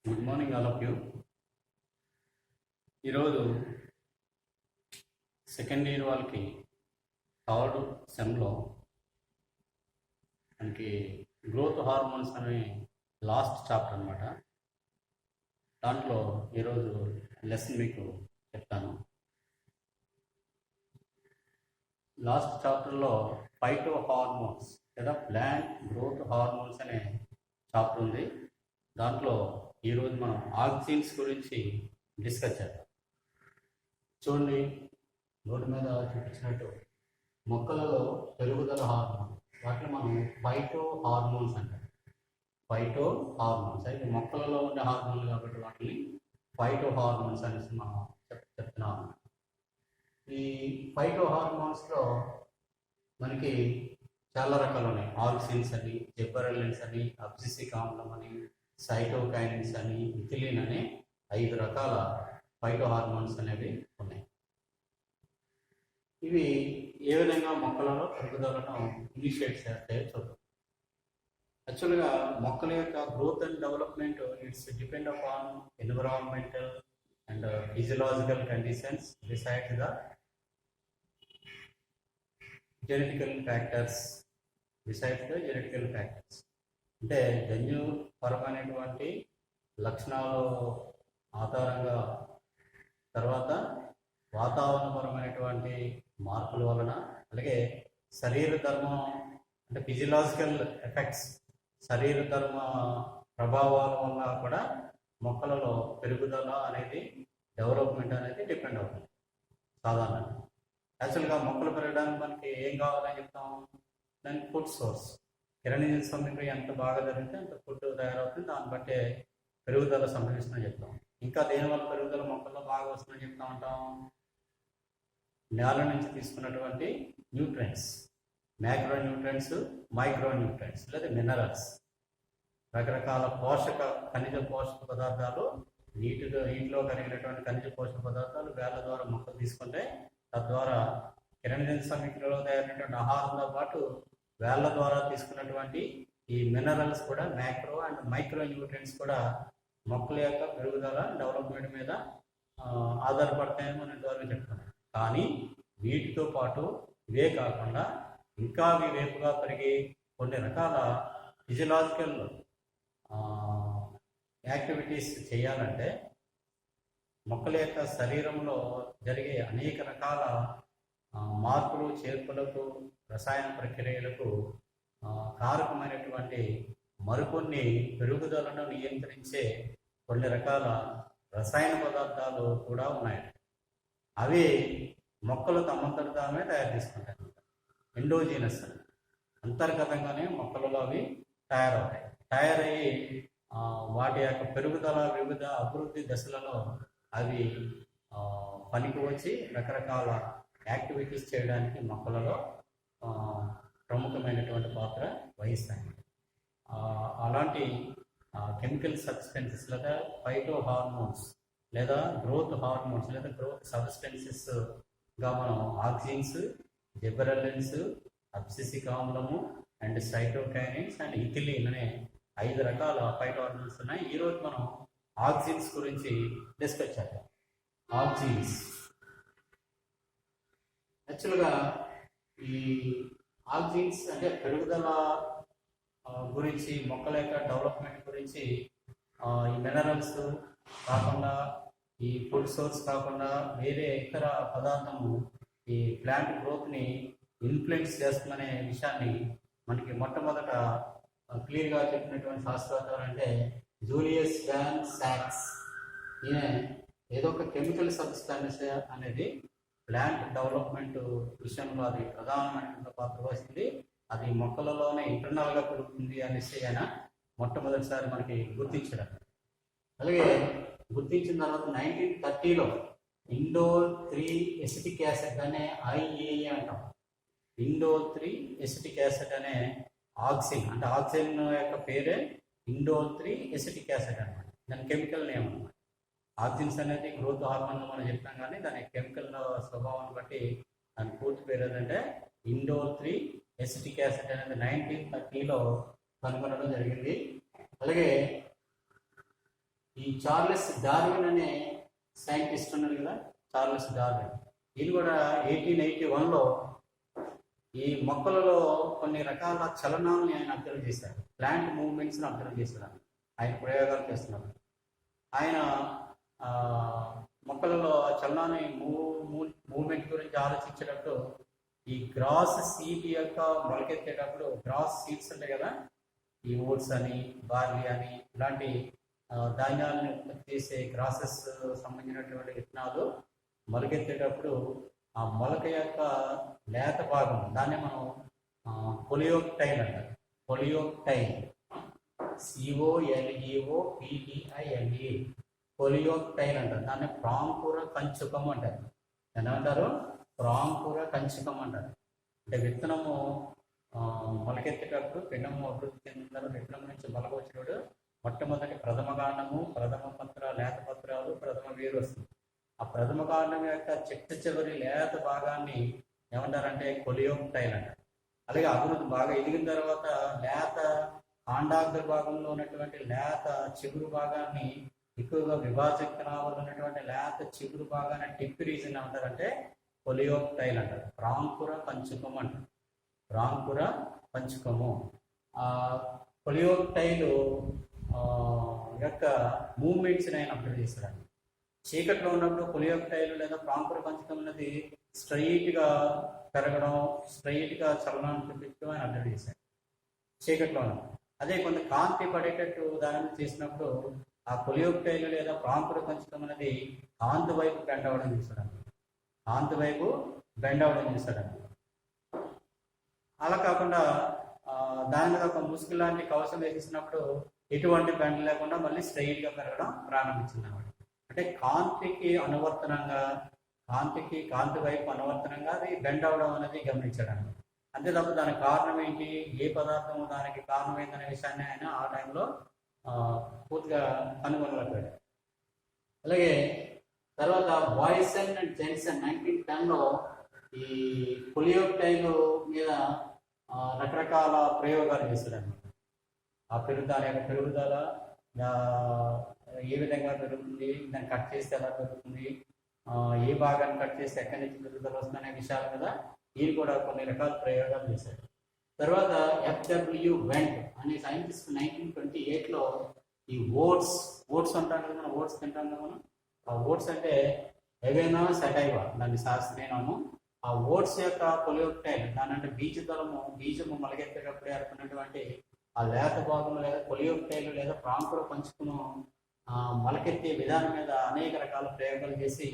Good morning all of you. ఈరోజు second year వాళ్ళకి third సెమ్లో మనకి గ్రోత్ హార్మోన్స్ అనే లాస్ట్ చాప్టర్ అనమాట. దాంట్లో ఈరోజు లెసన్ మీకు చెప్తాను. లాస్ట్ చాప్టర్లో ఫైటో హార్మోన్స్ లేదా ప్లాంట్ గ్రోత్ హార్మోన్స్ అనే చాప్టర్ ఉంది. దాంట్లో ఈరోజు మనం ఆక్సిన్స్ గురించి డిస్కస్ చేద్దాం. చూడండి, రోడ్డు మీద చూపించినట్టు మొక్కలలో పెరుగుదల హార్మోన్, వాటిని మనం ఫైటో హార్మోన్స్ అంటాం. ఫైటో హార్మోన్స్ అయితే మొక్కలలో ఉండే హార్మోన్లు కాబట్టి వాటిని ఫైటో హార్మోన్స్ అనేసి మనం చెప్తున్నాం. ఈ ఫైటో హార్మోన్స్లో మనకి చాలా రకాలు ఉన్నాయి. ఆక్సిన్స్ అని, జిబ్బరెలిన్స్ అని, అబ్సిసిక్ ఆమ్లం అని, సైటోకైనిన్స్ అని, ఇథిలిన్ అనే 5 రకాల ఫైటో హార్మోన్స్ అనేవి ఉన్నాయి. ఇవి ఏ విధంగా మొక్కలలో పెరుగుదలను ఇనిషియేట్ చేస్తాయో చూద్దాం. యాక్చువల్గా మొక్కల యొక్క growth and development it's depend upon environmental and physiological conditions besides the genetical factors. అంటే జన్యుపరమైనటువంటి లక్షణాలు ఆధారంగా, తర్వాత వాతావరణపరమైనటువంటి మార్పుల వలన, అలాగే శరీర ధర్మం అంటే ఫిజియలాజికల్ ఎఫెక్ట్స్, శరీర ధర్మ ప్రభావాల వల్ల కూడా మొక్కలలో పెరుగుదల అనేది, డెవలప్మెంట్ అనేది డిపెండ్ అవుతుంది సాధారణంగా. యాక్చువల్గా మొక్కలు పెరగడానికి మనకి ఏం కావాలని చెప్తాం? దానికి ఫుడ్ సోర్స్, కిరణజన్య సమీకరణ ఎంత బాగా జరిగితే అంత ఫుడ్ తయారవుతుంది, దాన్ని బట్టే పెరుగుదల సంభవిస్తుందని చెప్తాం. ఇంకా దేనివల్ల పెరుగుదల మొక్కల్లో బాగా వస్తుందని చెప్తా ఉంటాం? నేల నుంచి తీసుకున్నటువంటి nutrients, micro nutrients, micro nutrients లేదా మినరల్స్, రకరకాల ఖనిజ పోషక పదార్థాలు, నీటిలో కరిగినటువంటి ఖనిజ పోషక పదార్థాలు వేళ్ళ ద్వారా మొక్కలు తీసుకుంటే, తద్వారా కిరణజన్య సమీకరణలో తయారైనటువంటి ఆహారంతో పాటు వేళ్ళ ద్వారా తీసుకున్నటువంటి ఈ మినరల్స్ కూడా, మైక్రో అండ్ మైక్రో న్యూట్రియంట్స్ కూడా మొక్కల యొక్క పెరుగుదల డెవలప్మెంట్ మీద ఆధారపడతాయని మనం ఇంతవరకు చెప్తున్నాం. కానీ వీటితో పాటు ఇవే కాకుండా ఇంకా వివేపుగా పెరిగి కొన్ని రకాల ఫిజియలాజికల్ యాక్టివిటీస్ చేయాలంటే మొక్కల యొక్క శరీరంలో జరిగే అనేక రకాల మార్పులు, చేర్పులకు, రసాయన ప్రక్రియలకు కారకమైనటువంటి మరికొన్ని పెరుగుదలను నియంత్రించే కొన్ని రకాల రసాయన పదార్థాలు కూడా ఉన్నాయి. అవి మొక్కలు తమంతట తామే తయారు చేసుకుంటాయి. ఎండోజీనస్ అని, అంతర్గతంగానే మొక్కలలో అవి తయారయ్యి వాటి యొక్క పెరుగుదల వివిధ అభివృద్ధి దశలలో అవి పనికి వచ్చి రకరకాల యాక్టివిటీస్ చేయడానికి మొక్కలలో ప్రముఖమైనటువంటి పాత్ర వహిస్తాయి. అలాంటి కెమికల్ సబ్స్టెన్సెస్ లేదా ఫైటో హార్మోన్స్ లేదా గ్రోత్ హార్మోన్స్ లేదా గ్రోత్ సబ్స్టెన్సెస్గా మనం ఆక్సిన్స్, జిబ్బరెలిన్స్, అబ్సిసిక్ ఆమ్లము అండ్ సైటోకైనిన్స్ అండ్ ఇథిలిన్ అనే 5 రకాల ఫైటో హార్మోన్స్ ఉన్నాయి. ఈరోజు మనం ఆక్సిన్స్ గురించి డిస్కస్ చేద్దాం. ఆక్సిన్స్ యాక్చువల్గా ఈ ఆక్సిన్స్ అంటే పెరుగుదల గురించి, మొక్కల యొక్క డెవలప్మెంట్ గురించి, ఈ మినరల్స్ కాకుండా, ఈ ఫుడ్ సోర్స్ కాకుండా వేరే ఇతర పదార్థము ఈ ప్లాంట్ గ్రోత్ని ఇన్ఫ్లుయెన్స్ చేస్తుందనే విషయాన్ని మనకి మొట్టమొదట క్లియర్గా చెప్పినటువంటి శాస్త్రవేత్త అంటే జూలియస్ వాన్ సాక్స్. ఈయన ఏదో ఒక కెమికల్ సబ్స్టాన్స్ అనేది ప్లాంట్ డెవలప్మెంట్ విషయంలో అది ప్రధానమైనటువంటి పాత్ర వహిస్తుంది, అది మొక్కలలోనే ఇంటర్నల్గా పెరుగుతుంది అనేసి ఆయన మొట్టమొదటిసారి మనకి గుర్తించడం. అలాగే గుర్తించిన తర్వాత 1930లో ఇండోల్ 3 ఎసిటిక్ యాసిడ్ అనే IAA అంటాం. ఇండోల్ 3 ఎసిటిక్ యాసిడ్ అనే ఆక్సిన్, అంటే ఆక్సిన్ యొక్క పేరే ఇండోల్ 3 ఎసిటిక్ యాసిడ్ అనమాట. దాని కెమికల్ నేమ్ అనమాట. ఆక్సిన్స్ అనేది గ్రోత్ హార్మోన్ మనం చెప్తాం, కానీ దాని కెమికల్ స్వభావాన్ని బట్టి దాని పూర్తి పేరు ఏంటంటే ఇండోల్ 3 ఎసిటిక్ యాసిడ్ అనేది 1930లో కనుగొనడం జరిగింది. అలాగే ఈ చార్లెస్ డార్విన్ అనే సైంటిస్ట్ ఉన్నాడు కదా, చార్లెస్ డార్విన్, ఈయన కూడా 1881లో ఈ మొక్కలలో కొన్ని రకాల చలనాలని ఆయన అబ్జర్వ్ చేశాడు. ప్లాంట్ మూవ్మెంట్స్ని అబ్జర్వ్ చేశాడు. ఆయన ప్రయోగాలు చేస్తున్నారు. ఆయన మొక్కలలో ఆ చలనాన్ని మూవ్మెంట్ గురించి ఆలోచించేటప్పుడు ఈ గ్రాస్ సీడ్ యొక్క మొలకెత్తేటప్పుడు గ్రాస్ సీడ్స్ ఉంటాయి కదా, ఈ ఓట్స్ అని, బార్లీ అని, ఇలాంటి ధాన్యాలను ఉత్పత్తి చేసే గ్రాసెస్ సంబంధించినటువంటి విత్తనాలు మొలకెత్తేటప్పుడు ఆ మొలక యొక్క లేత భాగం, దాన్ని మనం కొలియోక్టైల్ అంటారు. కొలియోక్టైల్, COLEOPTILE, కొలియోక్టైల్ అంటారు. దాన్ని ప్రాంకుర కంచుకం అంటారు. ఏమంటారు? ప్రాంకుర కంచుకం అంటారు. అంటే విత్తనము మొలకెత్తేటప్పుడు పిండము అభివృద్ధి చెందిన తర్వాత విత్తనం నుంచి మొలక వచ్చినప్పుడు మొట్టమొదటి ప్రథమ కాండము, ప్రథమ పత్ర, లేత పత్రాలు, ప్రథమ వేరు వస్తుంది. ఆ ప్రథమ కాండం యొక్క చిట్ట చివరి లేత భాగాన్ని ఏమంటారంటే కొలియోక్టైల్ అంటారు. అలాగే అభివృద్ధి బాగా ఎదిగిన తర్వాత లేత కాండాగ్ర భాగంలో ఉన్నటువంటి లేత చిగురు భాగాన్ని, ఎక్కువగా విభాజకనాలు ఉన్నటువంటి లేత చిగురు భాగాన్ని టిప్ రీజన్ ఏమంటారంటే కొలియోక్టైల్ అంటారు. ప్రాంకుర పంచుకం అంటారు. ప్రాంకుర పంచుకము. కొలియోక్టైల్ యొక్క మూవ్మెంట్స్ని ఆయన అబ్జర్వ్ చేశాడు. చీకట్లో ఉన్నప్పుడు కొలియోక్టైల్ లేదా ప్రాంకుర పంచకం అనేది స్ట్రైట్గా పెరగడం, స్ట్రైట్గా చలనాన్ని చూపించడం ఆయన అబ్జర్వ్ చేశాడు చీకట్లో ఉన్నప్పుడు. అదే కొంత కాంతి పడేటట్టు దానిని చేసినప్పుడు ఆ కొలియోక్టైల్ లేదా ప్రాంకుర పంచకం అనేది కాంతి వైపు బెండ్ అవ్వడం చూశాడు. కాంతి వైపు బెండ్ అవ్వడం చూశాడు. అలా కాకుండా దాని మీద ఒక ముసుగు లాంటి కవచం వేసేసినప్పుడు ఎటువంటి బెండ్ లేకుండా మళ్ళీ స్ట్రైట్గా పెరగడం ప్రారంభించింది అన్నమాట. అంటే కాంతికి అనువర్తనంగా, కాంతి వైపు అనువర్తనంగా అది బెండ్ అవడం అనేది గమనించాడు. అంతే తప్ప దానికి కారణం ఏంటి, ఏ పదార్థం దానికి కారణమైందనే విషయాన్ని ఆయన ఆ టైంలో పూర్తిగా కనుగొనలేకపోయాడు. అలాగే తర్వాత బాయ్సన్ అండ్ జెన్సన్ 1910లో ఈ కొలియోక్టైల్ మీద రకరకాల ప్రయోగాలు చేశాడు అన్నమాట. ఆ పెరుగుదల ఏ విధంగా పెరుగుతుంది, దాన్ని కట్ చేస్తే ఎలా పెరుగుతుంది, ఏ భాగాన్ని కట్ చేస్తే ఎక్కడి నుంచి పెరుగుదల వస్తుందనే విషయాల మీద ఈయన కూడా కొన్ని రకాల ప్రయోగాలు చేశాడు. తర్వాత FW వెంట్ అనే సైంటిస్ట్ 1928లో ఈ ఓట్స్ అంటాం కదా, మనం ఓట్స్ తింటాం కదా మనం. ఆ ఓట్స్ అంటే ఎవైనా సెటైవా దాని శాస్త్రీయనాము. ఆ ఓట్స్ యొక్క కొలియోక్టైల్, దాని అంటే బీజము మొలకెత్తేటప్పుడు ఏర్పడినటువంటి ఆ లేత భాగము లేదా కొలియోక్టైల్ లేదా ప్రాంకుర పంచుకును మొలకెత్తే విధానం మీద అనేక రకాల ప్రయోగాలు చేసి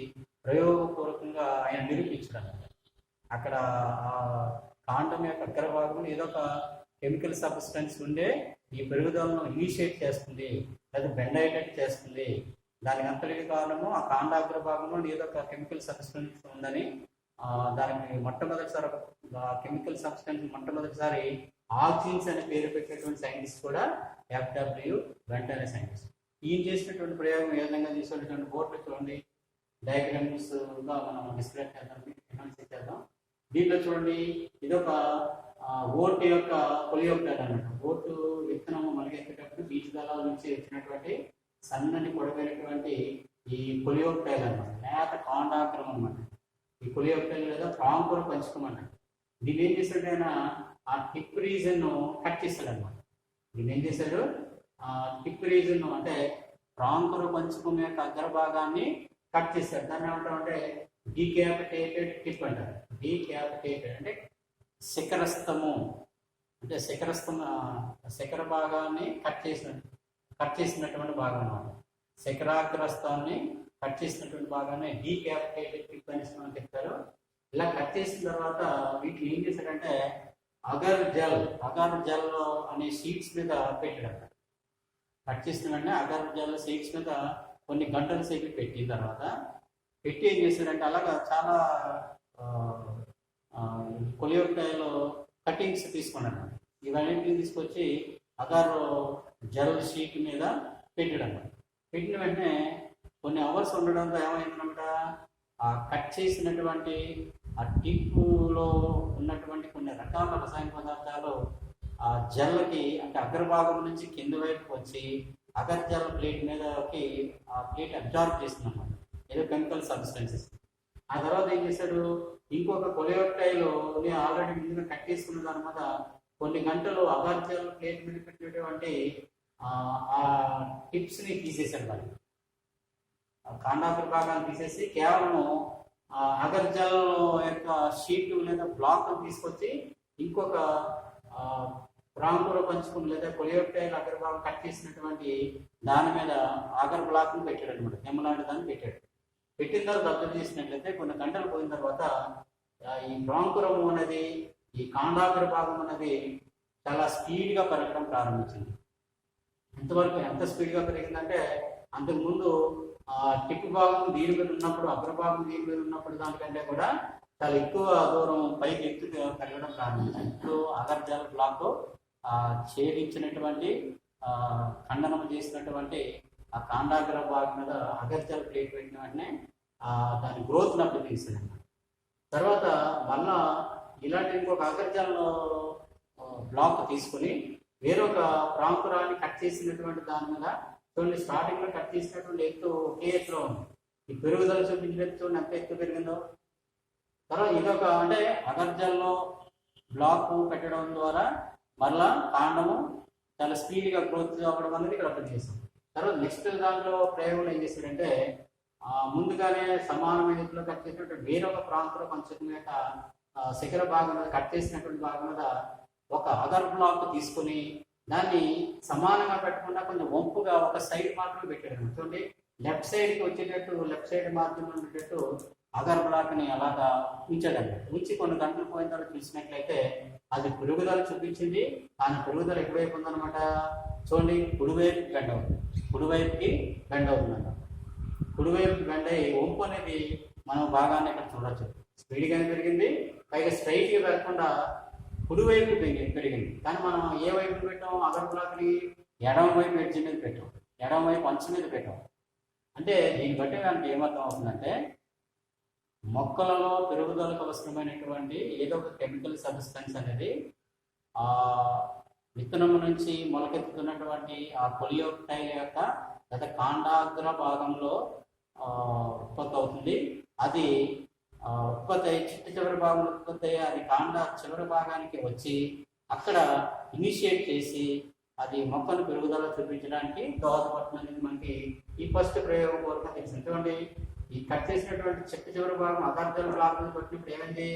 ప్రయోగపూర్వకంగా ఆయన నిరూపించడం. అక్కడ ఆ కాండం యొక్క అగ్రభాగంలో ఏదో ఒక కెమికల్ సబ్స్టెన్స్ ఉండే ఈ పెరుగుదలను ఇనిషియేట్ చేస్తుంది లేదా బెండ్ అయ్యేటట్టు చేస్తుంది. దానికి అంతటికి కారణము ఆ కాండాగ్ర భాగంలో ఏదో ఒక కెమికల్ సబ్స్టెన్స్ ఉందని, దానికి మొట్టమొదటిసారి కెమికల్ సబ్స్టెన్స్ మొట్టమొదటిసారి ఆక్సిన్స్ అనే పేరు పెట్టినటువంటి సైంటిస్ట్ కూడా FW వెంట్ అనే సైంటిస్ట్. ఈయన చేసినటువంటి ప్రయోగం ఏ విధంగా చేసినటువంటి బోర్డు చూడండి, డయాగ్రామ్స్గా మనం డిస్ప్లే చేద్దాం. దీంట్లో చూడండి, ఇదొక ఓటు యొక్క కొలియోక్టైల్ అన్నమాట. ఓటు విత్తనం మొలకెత్తేటప్పుడు బీజ దళాల నుంచి వచ్చినటువంటి సన్నని పొడవైనటువంటి ఈ కొలియోక్టైల్ అన్నమాట. లేత కాండాగ్రం అన్నమాట. ఈ కొలియోక్టైల్ లేదా ప్రాంకుర పంచకం అన్నమాట. దీన్ని ఏం చేశాడు ఆయన, ఆ టిప్ రీజన్ కట్ చేస్తాడు అనమాట. దీన్ని ఏం చేశాడు, ఆ టిప్ రీజన్ అంటే ప్రాంకుర పంచకం యొక్క అగ్రభాగాన్ని కట్ చేశాడు. దాన్ని ఏమంటామంటే డీక్యాపిటేటెడ్ టిప్ అంటారు. డీక్యాపిటేటెడ్ అంటే శిఖరస్థము, అంటే శిఖర భాగాన్ని కట్ చేసినటువంటి భాగం అన్నమాట. శిఖరాగ్రస్తాన్ని కట్ చేసినటువంటి భాగాన్ని డీక్యాపిటేటెడ్ టిప్ అని మనం చెప్తారు. ఇలా కట్ చేసిన తర్వాత వీటిని ఏం చేశాడంటే అగర్ జెల్ అనే షీట్స్ మీద పెట్టాడు. కట్ చేసిన వెంటనే అగర్ జెల్ షీట్స్ మీద కొన్ని గంటల సేపు పెట్టిన తర్వాత పెట్టి ఏం చేశాడంటే అలాగా చాలా కొలియోక్టైల్ కటింగ్స్ తీసుకున్నాడు. ఇవన్నింటిని తీసుకొచ్చి అగర్ జెల్ షీట్ మీద పెట్టాడు అన్నమాట. పెట్టిన వెంటనే కొన్ని అవర్స్ ఉండడంతో ఏమైందన్నమాట, ఆ కట్ చేసినటువంటి ఆ టిప్పులో ఉన్నటువంటి కొన్ని రకాల రసాయన పదార్థాలు ఆ జెల్కి అంటే అగ్రభాగం నుంచి కింద వైపు వచ్చి అగర్జల ప్లేట్ మీదకి ఆ ప్లేట్ అబ్జార్బ్ చేస్తుంది అన్నమాట, ఏదో కెమికల్ సబ్స్టెన్సెస్. ఆ తర్వాత ఏం చేశాడు, ఇంకొక కొలయోటైలోని ఆల్రెడీ ముందుగా కట్ చేసుకున్న దాని మీద కొన్ని గంటలు అగర్జల ప్లేట్ మీద పెట్టినటువంటి ఆ టిప్స్ని తీసేశాడు. మరి కాండాగ్ర భాగాన్ని తీసేసి కేవలం అగర్జల యొక్క షీట్ లేదా బ్లాక్ తీసుకొచ్చి ఇంకొక ప్రాంకులో పంచుకుని లేదా కొలియోటైల్ అగర్ భాగం కట్ చేసినటువంటి దాని మీద అగర్ బ్లాక్ ని పెట్టాడు అనమాట, నెమ్మలాంటి దాన్ని పెట్టాడు. పెట్టిన తర్వాత అబ్జర్వ్ చేసినట్లయితే కొన్ని గంటలు పోయిన తర్వాత ఈ బ్రాంకురము అనేది, ఈ కాండాగ్ర భాగం అనేది చాలా స్పీడ్గా పెరగడం ప్రారంభించింది. ఎంతవరకు ఎంత స్పీడ్గా పెరిగిందంటే, అంతకుముందు టిప్ భాగం దీని మీద ఉన్నప్పుడు, అగ్రభాగం దీని మీద ఉన్నప్పుడు దానికంటే కూడా చాలా ఎక్కువ దూరం పైకి ఎత్తు పెరగడం ప్రారంభించింది. ఇప్పుడు అగర్జల బ్లాక్ ఛేదించినటువంటి ఖండనం చేసినటువంటి ఆ కాండాగ్ర భాగం మీద అగర్జల ప్లేట్ పెట్టిన వెంటనే దాని గ్రోత్ అప్పుడు తీసింది. తర్వాత మళ్ళా ఇలాంటి ఇంకొక అగర్జల బ్లాక్ తీసుకుని వేరొక ప్రాంకురాన్ని కట్ చేసినటువంటి దాని మీద చూడండి, స్టార్టింగ్ లో కట్ చేసినటువంటి ఎత్తు ఒకే ఎత్తులో ఉంది. ఈ పెరుగుదల చూపించిన ఎత్తు చూడండి ఎంత ఎత్తు పెరిగిందో. తర్వాత ఇదొక అంటే అగర్జల్లో బ్లాక్ పెట్టడం ద్వారా మళ్ళా కాండము చాలా స్పీడ్గా గ్రోత్ అవ్వడం అనేది ఇక్కడ అర్థం చేస్తాం. తర్వాత నెక్స్ట్ దాంట్లో ప్రయోగం ఏం చేశాడంటే, ముందుగానే సమానమైన ఎత్తులో కట్ చేసినటువంటి వేరొక ప్రాంతంలో కొంచెం మీద శిఖర భాగం మీద కట్ చేసినటువంటి భాగం మీద ఒక అగర్ బ్లాక్ తీసుకుని దాన్ని సమానంగా పెట్టకుండా కొంచెం వంపుగా ఒక సైడ్ మాత్రమే పెట్టాడు. చూడండి, లెఫ్ట్ సైడ్కి వచ్చేటట్టు, లెఫ్ట్ సైడ్ మార్జిన్ ఉండేటట్టు అగర్ బ్లాక్ని అలాగా ఉంచాడండి. ఉంచి కొన్ని గంటలు పోయిన తర్వాత చూసినట్లయితే అది పెరుగుదల చూపించింది. కానీ పెరుగుదల ఎటువైపు ఉందన్నమాట, చూడండి కుడివైపుకి బెండ్ అవుతుంది, కుడివైపుకి బెండ్ అవుతుందన్నమాట. కుడివైపుకి బెండ్ అయ్యి వంపు అనేది మనం బాగానే ఇక్కడ చూడవచ్చు. స్పీడ్గానే పెరిగింది, పైగా స్ట్రైట్గా పెరగకుండా కుడివైపు పెరిగింది. కానీ మనం ఏ వైపు పెట్టాం, అగర్ బ్లాక్ని ఎడమ వైపు ఎడ్జ్ మీద పెట్టాం, ఎడమ వైపు అంచు మీద పెట్టాం. అంటే దీన్ని బట్టి మనకి ఏమర్థం అవుతుందంటే, మొక్కలలో పెరుగుదలకు అవసరమైనటువంటి ఏదో ఒక కెమికల్ సబ్స్టెన్స్ అనేది విత్తనము నుంచి మొలకెత్తుతున్నటువంటి ఆ కొలియోటైల్ యొక్క గత కాండాగ్ర భాగంలో ఉత్పత్తి అవుతుంది. అది ఉత్పత్తి అయ్యి చిట్ట చివరి భాగంలో ఉత్పత్తి అయ్యి అది కాండ చివరి భాగానికి వచ్చి అక్కడ ఇనిషియేట్ చేసి అది మొక్కను పెరుగుదల చూపించడానికి దోహదపడుతుందని మనకి ఈ ఫస్ట్ ప్రయోగం వరకు తెలిసింది. చూడండి, ఈ కట్ చేసినటువంటి చిట్ట చివరి భాగం అగర్జల బ్లాక్ పట్టినప్పుడు ఏమైంది,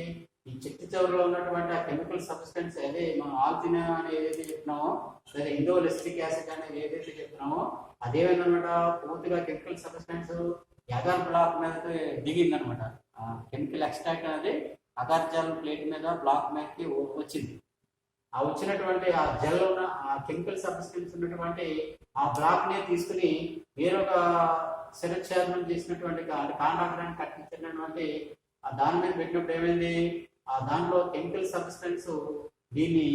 ఈ చిట్ట చివరిలో ఉన్నటువంటి ఆ కెమికల్ సబ్స్టెన్స్ అదే మనం ఆల్జినా అని ఏదైతే చెప్తున్నామో, లేదా ఇండోలిస్టిక్ యాసిడ్ అనేది ఏదైతే చెప్తున్నామో అదేమైందనమాట, పూర్తిగా కెమికల్ సబ్స్టెన్స్ అగర్ బ్లాక్ మీద దిగిందనమాట. ఆ కెమికల్ ఎక్స్ట్రాక్ట్ అనేది అగర్జల ప్లేట్ మీద బ్లాక్ మీదకి వచ్చింది. ఆ వచ్చినటువంటి ఆ జెల్ ఉన్న ఆ కెమికల్ సబ్స్టెన్స్ ఉన్నటువంటి ఆ బ్లాక్ నే తీసుకుని వేరొక శిరచ్ఛేదనం చేసినటువంటి కాండాగ్రాన్ని కట్టించినటువంటి దాని మీద పెట్టినప్పుడు ఏమైంది, ఆ దాంట్లో కెమికల్ సబ్స్టెన్స్ దీన్ని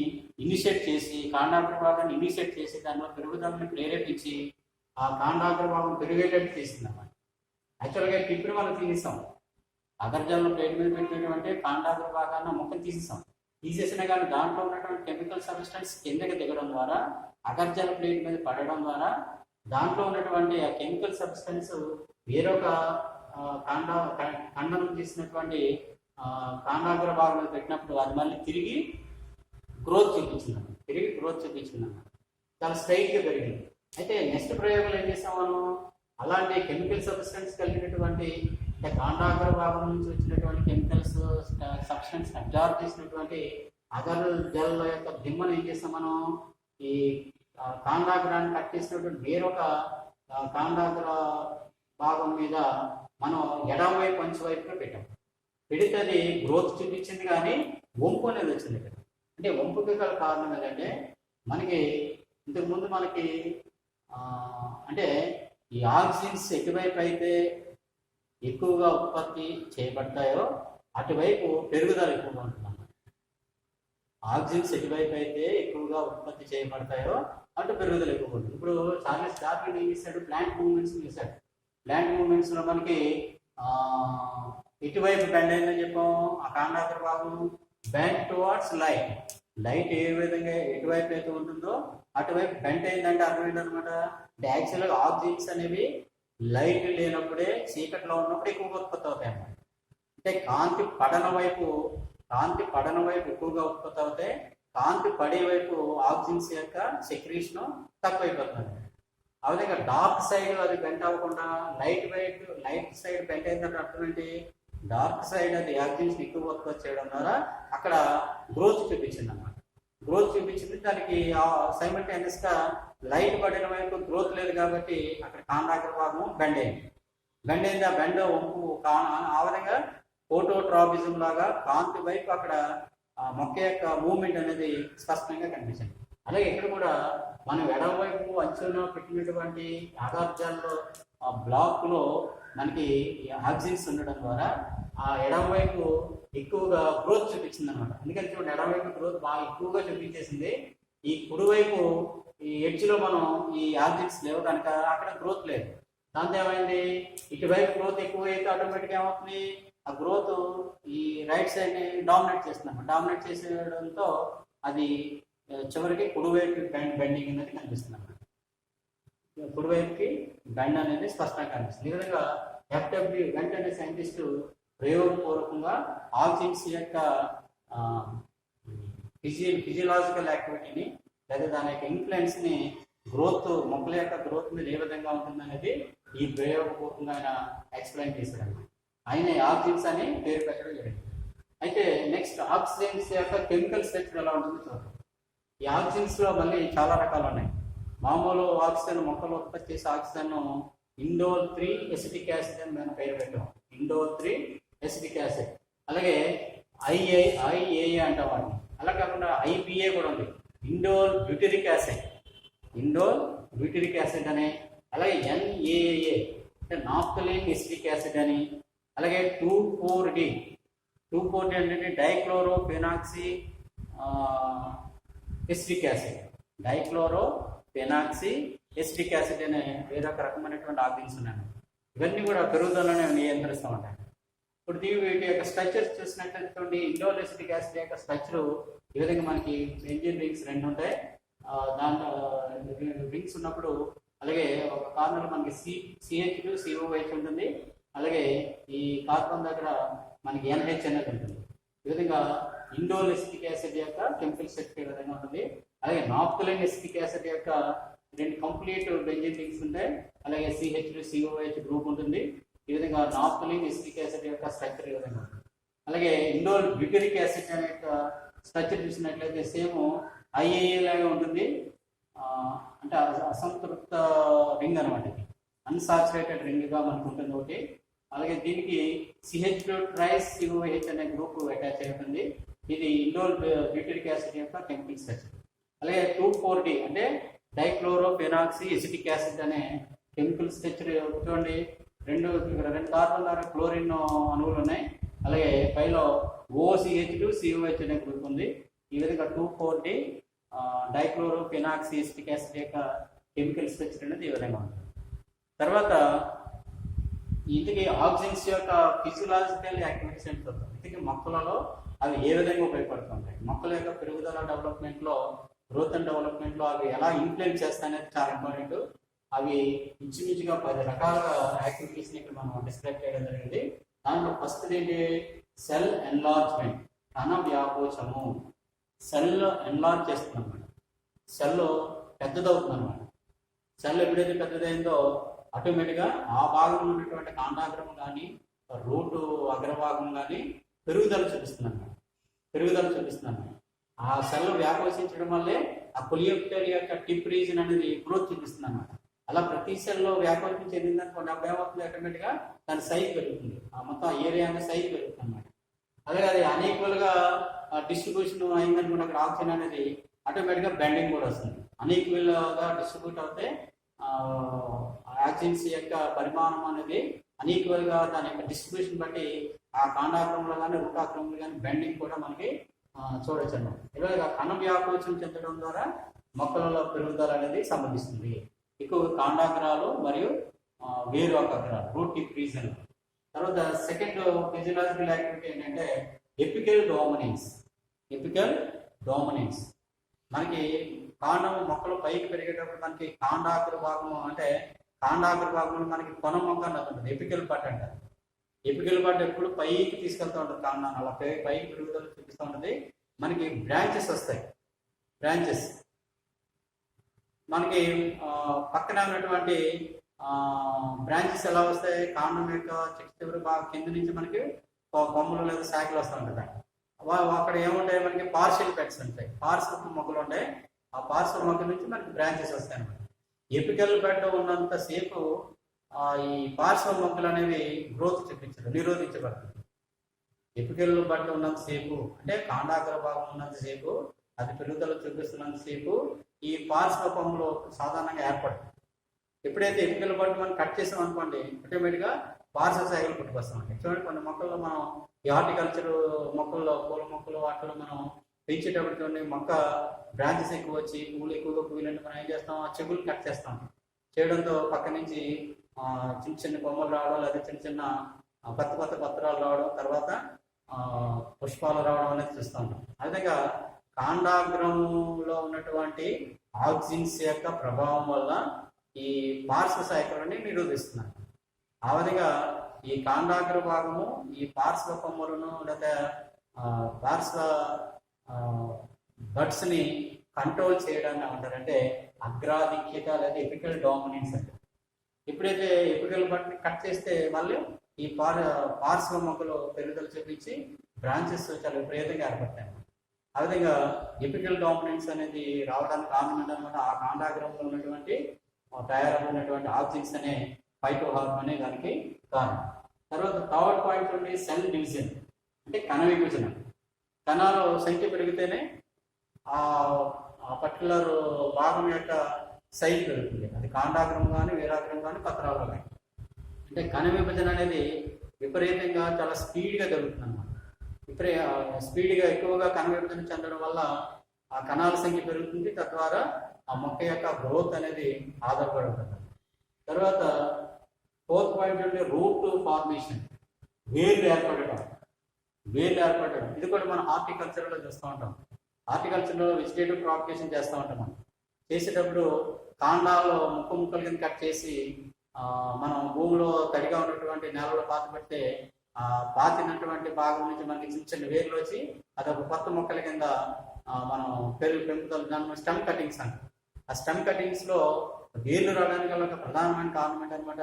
ఇనిషియేట్ చేసి కాండాగ్ర భాగాన్ని ఇనిషియేట్ చేసి దానిలో పెరుగుదలని ప్రేరేపించి ఆ కాండాగ్ర భాగం పెరిగేటట్టు చేసింది అన్నమాట. యాక్చువల్గా ఇప్పుడు మనం తీసేస్తాం, అగర్జల ప్లేట్ మీద పెట్టినటువంటి కాండాగ్ర భాగాన్ని మొక్కలు తీసేసినా కానీ దాంట్లో ఉన్నటువంటి కెమికల్ సబ్స్టెన్స్ కిందకి దిగడం ద్వారా అగర్జల ప్లేట్ మీద పడడం ద్వారా దాంట్లో ఉన్నటువంటి ఆ కెమికల్ సబ్స్టెన్స్ వేరొక ఖండనం చేసినటువంటి కాండాగ్ర భాగంలో పెట్టినప్పుడు అది మళ్ళీ తిరిగి గ్రోత్ చూపించింది, చాలా స్ట్రైట్గా పెరిగింది. అయితే నెక్స్ట్ ప్రయోగంలో ఏం చేసాం మనం, అలాంటి కెమికల్ సబ్స్టెన్స్ కలిగినటువంటి కాండాగ్ర భాగం నుంచి వచ్చినటువంటి కెమికల్స్ సబ్స్టెన్స్ అబ్జార్బ్ చేసినటువంటి అగర్ జల్ యొక్క దిమ్మను ఏం చేస్తాం మనం, ఈ కాండాగ్రాన్ని కట్ చేసినటువంటి వేరొక కాండాగ్ర భాగం మీద మనం ఎడమ వైపు అంచు వైపుగా పెట్టాం. పెడితే అది గ్రోత్ చూపించింది కానీ వంపు అనేది వచ్చింది ఇక్కడ. అంటే వంపుకి గల కారణం ఏంటంటే, మనకి ఇంతకుముందు మనకి అంటే ఈ ఆక్సిజన్స్ ఎటువైపు అయితే ఎక్కువగా ఉత్పత్తి చేయబడతాయో అటువైపు పెరుగుదల ఎక్కువగా ఉంటుంది. ఆక్సిజన్స్ ఎటువైపు అయితే ఎక్కువగా ఉత్పత్తి చేయబడతాయో అటు పెరుగుదల ఎక్కువగా ఉంటుంది. ఇప్పుడు చార్లెస్ డార్విన్ ఏం చేశాడు, ప్లాంట్ మూవ్మెంట్స్ చేశాడు. ప్లాంట్ మూవ్మెంట్స్ లో మనకి ఇటువైపు బెండ్ అయిందని చెప్పాము, ఆ కాండాగ్ర భాగం బెండ్ టువార్డ్స్ లైట్. లైట్ ఏ విధంగా ఎటువైపు ఎటువైపు అయితే ఉంటుందో అటువైపు బెండ్ అయిందంటే అర్థం ఏంటనమాట. అంటే యాక్చువల్గా ఆబ్జెక్ట్స్ అనేవి లైట్ లేనప్పుడే చీకట్లో ఉన్నప్పుడు ఎక్కువగా ఉత్పత్తి అవుతాయి అన్నమాట. అంటే కాంతి పడన వైపు ఎక్కువగా ఉత్పత్తి అవుతాయి, కాంతి పడే వైపు ఆక్సిజన్స్ యొక్క సెక్రీషన్ తక్కువైపోతుంది. ఆ విధంగా డార్క్ సైడ్ అది బెండ్ అవ్వకుండా లైట్ సైడ్ బెండ్ అయిందంటే అర్థం ఏంటి, డార్క్ సైడ్ అది ఆక్సిజన్స్ ఎక్కువ ఉత్పత్తి చేయడం ద్వారా అక్కడ గ్రోత్ చూపించింది అన్నమాట. గ్రోత్ చూపించింది, దానికి సైమల్టేనియస్ గా లైట్ పడిన వైపు గ్రోత్ లేదు కాబట్టి అక్కడ కాండాగ్ర భాగం బెండ్ అయింది. ఆ బెండ్ వంపు ఆ విధంగా ఫోటోట్రాపిజం లాగా కాంతి వైపు అక్కడ మొక్క యొక్క మూవ్మెంట్ అనేది స్పష్టంగా కనిపించింది. అలాగే ఇక్కడ కూడా మనం ఎడమవైపు అంచులో పెట్టినటువంటి ఆధార్జాల్లో బ్లాక్ లో మనకి ఆక్సిజన్స్ ఉండడం ద్వారా ఆ ఎడమవైపు ఎక్కువగా గ్రోత్ చూపించింది అనమాట. అందుకని చూడండి, ఎడమవైపు గ్రోత్ బాగా ఎక్కువగా చూపించేసింది. ఈ కుడివైపు ఈ ఎడ్జ్ లో మనం ఈ ఆక్సిజన్స్ లేవు కనుక అక్కడ గ్రోత్ లేదు. దాంతో ఏమైంది, ఇటువైపు గ్రోత్ ఎక్కువ అయితే ఆటోమేటిక్గా ఏమవుతుంది, ఆ గ్రోత్ ఈ రైట్ సైడ్ ని డామినేట్ చేస్తున్నాం. డామినేట్ చేసేయడంతో అది చివరికి కుడివైపు బెండింగ్ అనేది కనిపిస్తుంది అన్నమాట. కుడివైపుకి బెండ్ అనేది స్పష్టంగా కనిపిస్తుంది. ఈ విధంగా ఎఫ్డబ్ల్యూ వెంట అనే సైంటిస్టు ప్రయోగపూర్వకంగా ఆక్సిజన్స్ యొక్క ఫిజియలాజికల్ యాక్టివిటీని లేదా దాని యొక్క ఇన్ఫ్లుయెన్స్ ని మొక్కల యొక్క గ్రోత్ మీద ఏ విధంగా ఉంటుంది అనేది ఈ ప్రయోగపూర్వకంగా ఆయన ఎక్స్ప్లెయిన్ చేశాడు. ఆయన ఆక్సిజన్స్ అని పేరు పెట్టడం జరిగింది. అయితే నెక్స్ట్ ఆక్సిజన్స్ యొక్క కెమికల్ స్ట్రక్చర్ ఎలా ఉంటుందో చూద్దాం. ఈ ఆక్సిజన్స్ లో మళ్ళీ చాలా రకాలు ఉన్నాయి. మామూలు ఆక్సిజన్ మొక్కలు ఉత్పత్తి చేసే ఆక్సిజన్ ఇండోల్ 3 ఎసిటిక్ యాసిడ్ అని మేము పేరు పెట్టాం. Indole 3 acetic acid. అలాగే ఐఏఏ అంటాం వాటిని. అలా కాకుండా ఐబిఏ కూడా ఉంది, ఇండోల్ బ్యూటరిక్ యాసిడ్ అని. అలాగే ఎన్ఏఏ అంటే నాఫ్థలిన్ ఎసిటిక్ యాసిడ్ అని. అలాగే 2,4-D అంటే డైక్లోరోఫెనాక్సీ ఎసిటిక్ యాసిడ్. డైక్లోరోఫెనాక్సీ ఎసిటిక్ యాసిడ్ అనే వేరొక రకమైనటువంటి ఆక్సిజన్స్ ఉన్నాయి. ఇవన్నీ కూడా పెరుగుదలను నియంత్రిస్తూ ఉంటాయి. ఇప్పుడు వీటి యొక్క స్ట్రక్చర్స్ చూసినట్లయితే ఇండోల్ ఎసిటిక్ యాసిడ్ యొక్క స్ట్రక్చర్ ఈ విధంగా మనకి బెంజీన్ రింగ్స్ 2 ఉంటాయి. దాంట్లో రింగ్స్ ఉన్నప్పుడు అలాగే ఒక కార్నర్ మనకి CH2 COH ఉంటుంది. అలాగే ఈ కార్బన్ దగ్గర మనకి NH అనేది ఉంటుంది. ఈ విధంగా ఇండోల్ ఎసిటిక్ యాసిడ్ యొక్క కెమికల్ స్ట్రక్చర్ ఈ విధంగా ఉంటుంది. అలాగే నాఫ్థలిన్ ఎసిటిక్ యాసిడ్ యొక్క 2 కంప్లీట్ బెంజీన్ రింగ్స్ ఉంటాయి. అలాగే CH2 COH గ్రూప్ ఉంటుంది. ఈ విధంగా నాఫ్థలిన్ ఎసిటిక్ యాసిడ్ యొక్క స్ట్రక్చర్ ఈ విధంగా ఉంటుంది. అలాగే ఇండోల్ బ్యూటరిక్ యాసిడ్ అనే యొక్క స్ట్రక్చర్ చూసినట్లయితే సేమ్ ఐఏఏ లాగా ఉంటుంది. అంటే అసంతృప్త రింగ్ అనమాట, ఇది అన్సాచురేటెడ్ రింగ్ గా మనకు ఉంటుంది ఒకటి. అలాగే దీనికి CH2 ట్రైస్ COH అనే గ్రూప్ అటాచ్ అయి ఉంటుంది. ఇది ఇండోల్ బ్యూటరిక్ యాసిడ్ యొక్క కెమికల్ స్ట్రక్చర్. అలాగే 2,4-D అంటే డైక్లోరోఫెనాక్సీ ఎసిటిక్ యాసిడ్ అనే కెమికల్ స్ట్రక్చర్ చూడండి. రెండు కార్బన్ ద్వారా క్లోరిన్ అణువులు ఉన్నాయి. అలాగే పైలో OCH2 COH అనే గ్రూప్ ఉంది. ఈ విధంగా 2,4-D డైక్లోరోఫెనాక్సీ ఎసిటిక్ యాసిడ్ యొక్క కెమికల్ స్ట్రక్చర్ అనేది ఈ విధంగా ఉంటుంది. తర్వాత ఇంటికి ఆక్సిజన్స్ యొక్క ఫిజియలాజికల్ యాక్టివిటీస్ అని చూద్దాం. ఇంటికి మొక్కలలో అవి ఏ విధంగా ఉపయోగపడుతుంటాయి, మొక్కల యొక్క పెరుగుదల డెవలప్మెంట్లో, గ్రోత్ అండ్ డెవలప్మెంట్లో అవి ఎలా ఇన్ఫ్లుయెన్స్ చేస్తాయనేది చాలా ఇంపార్టెంట్. అవి ఇంచుమించుగా 10 రకాల యాక్టివిటీస్ని ఇక్కడ మనం డిస్క్రైబ్ చేయడం జరిగింది. దాంట్లో ఫస్ట్ ఏంటి, సెల్ ఎన్లార్జ్మెంట్, కణ వ్యాకోచము. సెల్ ఎన్లార్జ్ చేస్తుంది అనమాట, సెల్ పెద్దదవుతుంది అనమాట. సెల్ ఎప్పుడైతే పెద్దదైందో ఆటోమేటిక్గా ఆ భాగంలో ఉన్నటువంటి కాండాగ్రం కానీ రూటు అగ్రభాగం కానీ పెరుగుదల చూపిస్తుంది అన్నమాట. ఆ సెల్ వ్యాకోచించడం వల్లే ఆ కొలియోప్టర్ యొక్క టిప్ రీజన్ అనేది గ్రోత్ చూపిస్తుంది అన్నమాట. అలా ప్రతి సెల్లో వ్యాకోచం చెందిందనుకోండి, అప్పుడు ఏమవుతుంది, ఆటోమేటిక్గా దాని సైజ్ పెరుగుతుంది, ఆ మొత్తం ఏరియా అనేది సైజ్ పెరుగుతుంది అన్నమాట. అలాగే అది అన్ఈక్వల్ గా డిస్ట్రిబ్యూషన్ అయిందనుకోండి, అక్కడ ఆక్సిజన్ అనేది ఆటోమేటిక్గా బెండింగ్ కూడా వస్తుంది. అన్ఈక్వల్ గా డిస్ట్రిబ్యూట్ అవుతే ఆక్సిజన్స్ యొక్క పరిమాణం అనేది అన్ఈక్వల్ గా దాని యొక్క డిస్ట్రిబ్యూషన్ బట్టి ఆ కాండాగ్రంలో కానీ రూటాగ్రంలో కానీ బెండింగ్ కూడా మనకి చూడొచ్చు అన్నమాట. ఇలాగా కణ వ్యాకోచం చెందడం ద్వారా మొక్కలలో పెరుగుదల అనేది సంబంధిస్తుంది. ఎక్కువ కాండాగ్రాలు మరియు వేరు అగ్రాలు, రూట్ టిప్ రీజన్. తర్వాత సెకండ్ ఫిజియలాజికల్ యాక్టివిటీ ఏంటంటే ఎపికల్ డామినెన్స్. మనకి కాండం మొక్కలు పైకి పెరిగేటప్పుడు మనకి కాండాగ్ర భాగము అంటే కాండాగ్ర భాగంలో మనకి కొన మొక్క అన్నది ఉంటుంది, ఎపికల్ పట్టు అంటారు. ఎపికల్ పట్టు ఎప్పుడు పైకి తీసుకెళ్తూ ఉంటుంది కాండాన్ని, అలా పైకి పెరుగుదల చూపిస్తూ ఉంటుంది. మనకి బ్రాంచెస్ వస్తాయి. బ్రాంచెస్ మనకి పక్కన ఉన్నటువంటి బ్రాంచెస్ ఎలా వస్తాయి, కాండం యొక్క చివరి బాగా కింద నుంచి మనకి కొమ్మలు లేదా శాఖలు వస్తూ ఉంటుంది. అక్కడ ఏముంటాయి, మనకి పార్షియల్ పెట్స్ ఉంటాయి, పార్శ్వ మొక్కలు ఉంటాయి. ఆ పార్శ్వ మొక్కల నుంచి మనకి బ్రాంచెస్ వస్తాయి అన్నమాట. ఎపికల్ బెడ్ ఉన్నంత సేపు ఈ పార్శ్వ మొక్కలు అనేవి గ్రోత్ చూపించదు, నిరోధించబడుతుంది. ఎపికల్ బెడ్ ఉన్నంత సేపు అంటే కాండాగ్ర భాగం ఉన్నంత సేపు, అది పెరుగుదల చూపిస్తున్నంత సేపు ఈ పార్శ్వ కొమ్మలు సాధారణంగా ఏర్పడతాయి. ఎప్పుడైతే ఎపికల్ బెడ్ మనం కట్ చేసాం అనుకోండి, ఆటోమేటిక్గా పార్శ్వ శాఖలు పుట్టుకొస్తామండి. చూడండి కొన్ని మొక్కల్లో మనం ఈ హార్టికల్చర్ మొక్కల్లో, పూల మొక్కలు వాటిలో మనం పెంచేటప్పుడు చూడండి, మొక్క బ్రాంచెస్ ఎక్కువ వచ్చి పువ్వులు ఎక్కువగా పువ్వులంటే మనం ఏం చేస్తాం, ఆ చెగులు కట్ చేస్తాం. చేయడంతో పక్క నుంచి చిన్న చిన్న కొమ్మలు రావడం, లేదా చిన్న చిన్న కొత్త కొత్త పత్రాలు రావడం, తర్వాత పుష్పాలు రావడం అనేది చూస్తూ ఉంటాం. అదేవిధంగా కాండాగ్రంలో ఉన్నటువంటి ఆక్సిన్స్ యొక్క ప్రభావం వల్ల ఈ పార్శ్వ శాఖలని నిరోధిస్తున్నారు. ఆ విధంగా ఈ కాండాగ్ర భాగము ఈ పార్శ్వ కొమ్మలను లేదా పార్శ్వ బడ్స్ ని కంట్రోల్ చేయడాన్ని ఏమంటారంటే అగ్రాధిక్యత లేదా ఎపికల్ డామినెన్స్ అంటే. ఎప్పుడైతే ఎపికల్ బడ్ని కట్ చేస్తే మళ్ళీ ఈ పార్శ్వ మొక్కలు పెరుగుదల చూపించి బ్రాంచెస్ చాలా విపరీతంగా ఏర్పడతాయి. ఆ విధంగా ఎపికల్ డామినెన్స్ అనేది రావడానికి కారణం ఏంటన్నమాట, ఆ కాండాగ్రంలో ఉన్నటువంటి తయారమైనటువంటి ఆబ్జెక్ట్స్ అనే ఫైటో హార్మోన్ దానికి కారణం. తర్వాత థర్డ్ పాయింట్ ఉండి సెల్ డివిజన్ అంటే కణ విభజన. కణాలు సంఖ్య పెరిగితేనే ఆ పర్టికులర్ భాగం యొక్క సైజ్ పెరుగుతుంది. అది కాండాగ్రం కానీ వీరాగ్రం కానీ పత్రాలు కానీ. అంటే కణ విభజన అనేది విపరీతంగా చాలా స్పీడ్గా జరుగుతుంది అన్నమాట. స్పీడ్గా ఎక్కువగా కణ విభజన చెందడం వల్ల ఆ కణాల సంఖ్య పెరుగుతుంది, తద్వారా ఆ మొక్క యొక్క గ్రోత్ అనేది ఆధారపడి ఉంటుంది. తర్వాత ఫోర్త్ పాయింట్ అంటే రూట్ ఫార్మేషన్, వేర్లు ఏర్పడటం. ఇది కూడా మనం హార్టికల్చర్లో చూస్తూ ఉంటాం. హార్టికల్చర్లో వెజిటేటివ్ ప్రాపగేషన్ చేస్తూ ఉంటాం. మనం చేసేటప్పుడు కాండాల్లో ముక్కల కింద కట్ చేసి మనం భూమిలో తడిగా ఉన్నటువంటి నేలలో పాతి పెడితే పాతినటువంటి భాగం నుంచి మనకి చిన్న చిన్న వేర్లు వచ్చి అదొక కొత్త మొక్కల కింద మనం పెంపుదల దాని స్టెమ్ కటింగ్స్ అంటాం. ఆ స్టెమ్ కటింగ్స్ లో వేర్లు రావడానికి ఒక ప్రధానమైన కారణం ఏంటనమాట,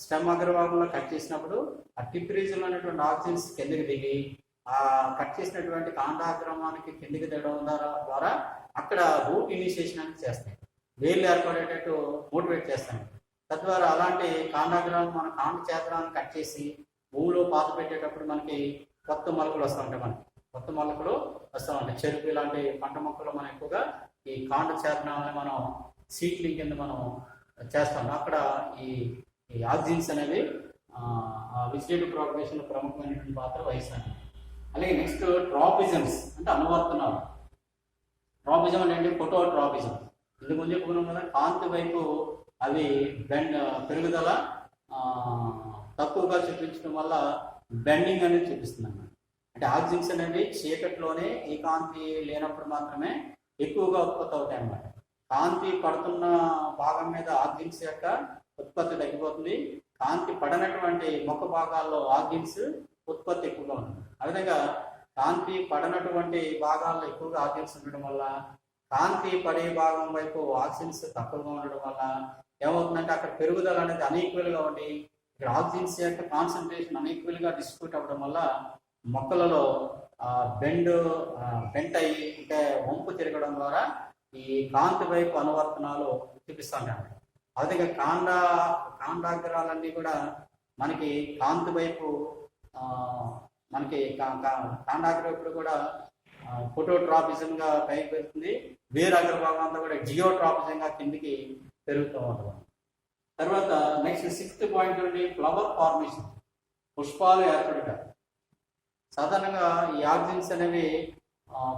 స్టెమ్ అగ్రభాగంలో కట్ చేసినప్పుడు ఆ టిప్ రీజన్ లో ఉన్నటువంటి ఆక్సిజన్స్ కిందకి దిగి ఆ కట్ చేసినటువంటి కాండాగ్రమానికి కిందకి దిగడం ద్వారా అక్కడ రూట్ ఇనిషియేషన్ అనేది చేస్తాయి, వేర్లు ఏర్పడేటట్టు మోటివేట్ చేస్తాయి. తద్వారా అలాంటి కాండాగ్రం మన కాండ చేతనాన్ని కట్ చేసి భూమిలో పాత పెట్టేటప్పుడు మనకి కొత్త మొలకలు వస్తూ ఉంటాయి. కొత్త మొలకలు వస్తూ ఉంటాయి. చెరుకు ఇలాంటి పంట మొక్కలు మనం ఎక్కువగా ఈ కాండ చేతనాన్ని మనం సీడ్లింగ్ కింద మనం చేస్తాం. అక్కడ ఈ ఆక్సిజన్స్ అనేవి వెజిటేటివ్ ప్రాపగేషన్ లో ప్రముఖమైనటువంటి పాత్ర వహిస్తాయి. అలాగే నెక్స్ట్ ట్రాపిజమ్స్ అంటే అనువర్తనాలు. ట్రాపిజం అంటే ఫోటోట్రాపిజం. ఇందుకు ముందు చెప్పుకున్నాం కదా, కాంతి వైపు అవి పెరుగుదల తక్కువగా చూపించడం వల్ల బెండింగ్ అనేది చూపిస్తుంది అన్నమాట. అంటే ఆక్సిజన్స్ అనేవి చీకట్లోనే ఈ కాంతి లేనప్పుడు మాత్రమే ఎక్కువగా ఉత్పత్తి అవుతాయి అన్నమాట. కాంతి పడుతున్న భాగం మీద ఆక్సిజన్స్ యొక్క ఉత్పత్తి తగ్గిపోతుంది. కాంతి పడనటువంటి మొక్క భాగాల్లో ఆక్సిజన్స్ ఉత్పత్తి ఎక్కువగా ఉంటుంది. ఆ విధంగా కాంతి పడనటువంటి భాగాల్లో ఎక్కువగా ఆక్సిజన్స్ ఉండడం వల్ల, కాంతి పడే భాగం వైపు ఆక్సిజన్స్ తక్కువగా ఉండడం వల్ల ఏమవుతుందంటే అక్కడ పెరుగుదల అనేది అన్ఈక్వల్గా ఉండి ఇక్కడ ఆక్సిజన్స్ యొక్క కాన్సన్ట్రేషన్ అన్ఈక్వల్గా డిస్ట్రిబ్యూట్ అవ్వడం వల్ల మొక్కలలో బెంట్ అయ్యి అంటే వంపు తిరగడం ద్వారా ఈ కాంతి వైపు అనువర్తనాలు చూపిస్తాయి. అదే కాండాగ్రాలన్నీ కూడా మనకి కాంతి వైపు మనకి కాండాగ్ర వైపు కూడా ఫోటోట్రాపిజం గా పైకి పెరుగుతుంది. వేరే అగ్రభాగం అంతా కూడా జియోట్రాపిజం గా కిందికి పెరుగుతూ ఉంటుంది. తర్వాత నెక్స్ట్ 6th పాయింట్ నుండి ఫ్లవర్ ఫార్మేషన్, పుష్పాలు ఏర్పడట. సాధారణంగా ఈ ఆక్సిజన్స్ అనేవి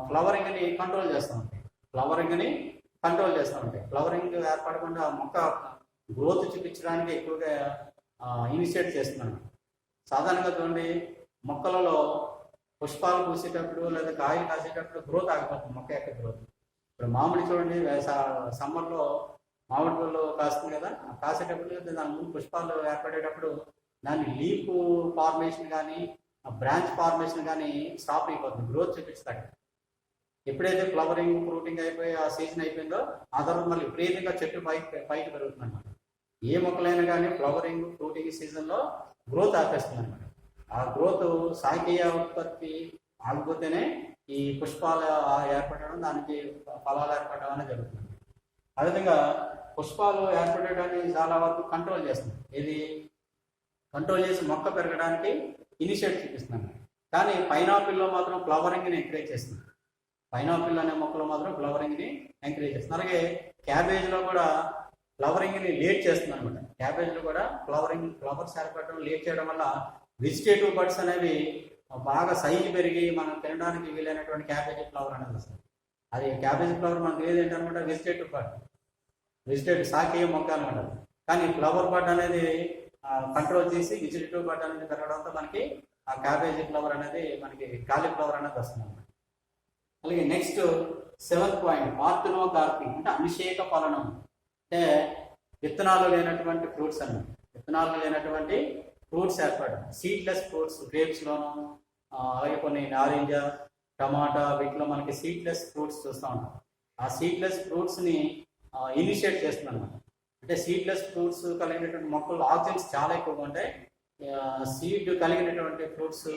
ఫ్లవరింగ్ ని కంట్రోల్ చేస్తూ ఉంటాయి. ఫ్లవరింగ్ ఏర్పడకుండా మొక్క గ్రోత్ చూపించడానికి ఎక్కువగా ఇనిషియేట్ చేస్తున్నాను. సాధారణంగా చూడండి, మొక్కలలో పుష్పాలు పూసేటప్పుడు లేదా కాయలు కాసేటప్పుడు గ్రోత్ ఆగిపోతుంది మొక్క యొక్క గ్రోత్. ఇప్పుడు మామిడి చూడండి, సమ్మర్లో మామిడి పళ్ళు కాస్తుంది కదా, ఆ కాసేటప్పుడు దాని ముందు పుష్పాలు ఏర్పడేటప్పుడు దాని లీఫ్ ఫార్మేషన్ కానీ బ్రాంచ్ ఫార్మేషన్ కానీ స్టాప్ అయిపోతుంది, గ్రోత్ చూపిస్తాడు. ఎప్పుడైతే ఫ్లవరింగ్ ఫ్రూటింగ్ అయిపోయి ఆ సీజన్ అయిపోయిందో ఆ తర్వాత మళ్ళీ విపరీతంగా చెట్టు పైకి పెరుగుతుంది అనమాట. ఏ మొక్కలైనా కానీ ఫ్లవరింగ్ ఫ్రూటింగ్ సీజన్లో గ్రోత్ ఆపేస్తుంది అనమాట. ఆ గ్రోత్ శాఖీయ ఉత్పత్తి ఆగిపోతేనే ఈ పుష్పాలు ఏర్పడడం, దానికి ఫలాలు ఏర్పడడం అనేది జరుగుతుంది. అదేవిధంగా పుష్పాలు ఏర్పడడానికి చాలా వరకు కంట్రోల్ చేస్తుంది. ఇది కంట్రోల్ చేసి మొక్క పెరగడానికి ఇనిషియేట్ చూపిస్తున్నాను. కానీ పైనాపిల్లో మాత్రం ఫ్లవరింగ్ని ఎంకరేజ్ చేస్తుంది. పైనాపిల్ అనే మొక్కలో మాత్రం ఫ్లవరింగ్ని ఎంకరేజ్ చేస్తుంది. అలాగే క్యాబేజ్లో కూడా ఫ్లవరింగ్ని లేట్ చేస్తుంది అనమాట. క్యాబేజ్లో కూడా ఫ్లవర్స్ ఏర్పడడం లేట్ చేయడం వల్ల వెజిటేటివ్ బడ్స్ అనేవి బాగా సైజు పెరిగి మనం తినడానికి వీలైనటువంటి క్యాబేజీ ఫ్లవర్ అనేది వస్తుంది. అది క్యాబేజీ ఫ్లవర్ మనకు ఏదేంటనమాట వెజిటేటివ్ బడ్, వెజిటేటివ్ శాఖీయ మొక్క అనమాట. కానీ ఫ్లవర్ బడ్ అనేది కంట్రోల్ చేసి వెజిటేటివ్ బడ్ అనేది పెరగడంతో మనకి ఆ క్యాబేజీ ఫ్లవర్ అనేది మనకి కాలీఫ్లవర్ అనేది వస్తుంది అనమాట. అలాగే నెక్స్ట్ 7th పాయింట్ పార్థెనోకార్పింగ్, అంటే అభిషేక ఫలనం. అంటే విత్తనాలు లేనటువంటి ఫ్రూట్స్ అన్నమాట. విత్తనాలు లేనటువంటి ఫ్రూట్స్ ఏర్పడడం, సీడ్లెస్ ఫ్రూట్స్ గ్రేప్స్లోను, అలాగే కొన్ని నారింజ, టమాటా, వీటిలో మనకి సీడ్లెస్ ఫ్రూట్స్ చూస్తూ ఉంటాం. ఆ సీడ్లెస్ ఫ్రూట్స్ని ఇనిషియేట్ చేస్తుంది అనమాట. అంటే సీడ్లెస్ ఫ్రూట్స్ కలిగినటువంటి మొక్కలు ఆక్సిజన్స్ చాలా ఎక్కువగా ఉంటాయి. సీడ్ కలిగినటువంటి ఫ్రూట్స్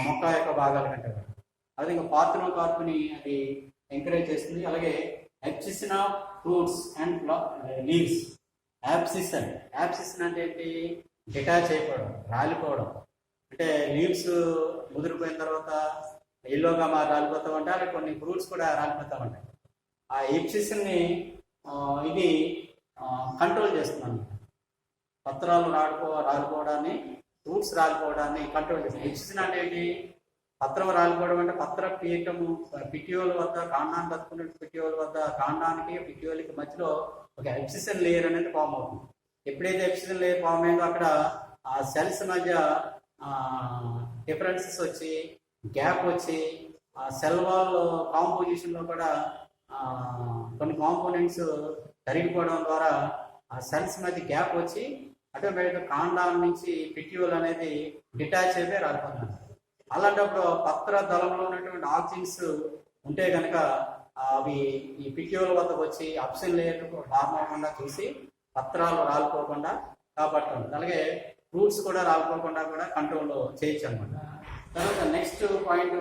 మొక్క యొక్క భాగాల కంటే. అదే ఇంకా పార్థెనోకార్ప్ని అది ఎంకరేజ్ చేస్తుంది. అలాగే abscission of fruits and leaves. Abscission అంటే ఏంటి? డిటాచ్ అయిపోవడం, రాలిపోవడం. అంటే లీవ్స్ ముదిరిపోయిన తర్వాత ఎల్లోగా రాలిపోతూ ఉంటాయి, అలాగే కొన్ని ఫ్రూట్స్ కూడా రాలిపోతూ ఉంటాయి. ఆ యాబ్సిషన్ని ఇది కంట్రోల్ చేస్తుంది. పత్రాలు రాలిపోవడాన్ని, ఫ్రూట్స్ రాలిపోవడాన్ని కంట్రోల్ చేస్తుంది. యాబ్సిషన్ అంటే ఏంటి? పత్రం రాలిపోవడం అంటే పత్ర పీఠము పిట్యూల్ వద్ద, కాండాన్ని బతుకునే పిట్యూల్ వద్ద, కాండానికి పిట్యూల్కి మధ్యలో ఒక యాబ్సిషన్ లేయర్ అనేది ఫామ్ అవుతుంది. ఎప్పుడైతే యాబ్సిషన్ లేయర్ ఫామ్ అయిందో అక్కడ ఆ సెల్స్ మధ్య డిఫరెన్సెస్ వచ్చి, గ్యాప్ వచ్చి, ఆ సెల్ వాల్ కాంపోజిషన్లో కూడా కొన్ని కాంపోనెంట్స్ తరిగిపోవడం ద్వారా ఆ సెల్స్ మధ్య గ్యాప్ వచ్చి ఆటోమేటిక్గా కాండాల నుంచి పిట్యూల్ అనేది డిటాచ్ అయిపోయి రాలిపోతుంది. అలాంటప్పుడు పత్ర దళంలో ఉన్నటువంటి ఆక్సిజన్స్ ఉంటే కనుక అవి ఈ పిట్యూల్ వద్దకు వచ్చి అప్సిన్ లేయర్ ఫార్మ్ అవ్వకుండా చూసి పత్రాలు రాలిపోకుండా కాపాడుతుంది. అలాగే ఫ్రూట్స్ కూడా రాలిపోకుండా కూడా కంట్రోల్ చేయొచ్చు అనమాట. తర్వాత నెక్స్ట్ పాయింట్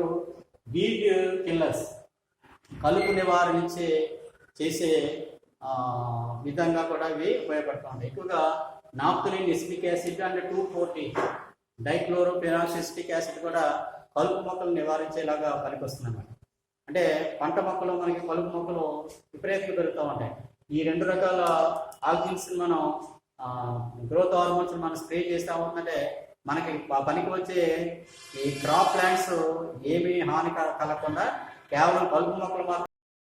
వీడ్ కిల్లర్స్. కలుపు నివారించే చేసే విధంగా కూడా ఇవి ఉపయోగపడుతుంది. ఎక్కువగా naphthalene acetic acid and 2,4-D dichlorophenoxyacetic acid కూడా కలుపు మొక్కలు నివారించేలాగా పనికొస్తుంది అన్నమాట. అంటే పంట మొక్కలు మనకి కలుపు మొక్కలు విపరీతంగా పెరుగుతూ ఉంటాయి. ఈ 2 రకాల ఆక్సిజన్స్ మనం గ్రోత్ హార్మోన్స్ మనం స్ప్రే చేస్తూ ఉంటుందంటే మనకి పనికి వచ్చే ఈ క్రాప్ ప్లాంట్స్ ఏమీ హాని కలగకుండా కేవలం కలుపు మొక్కలు మాత్రం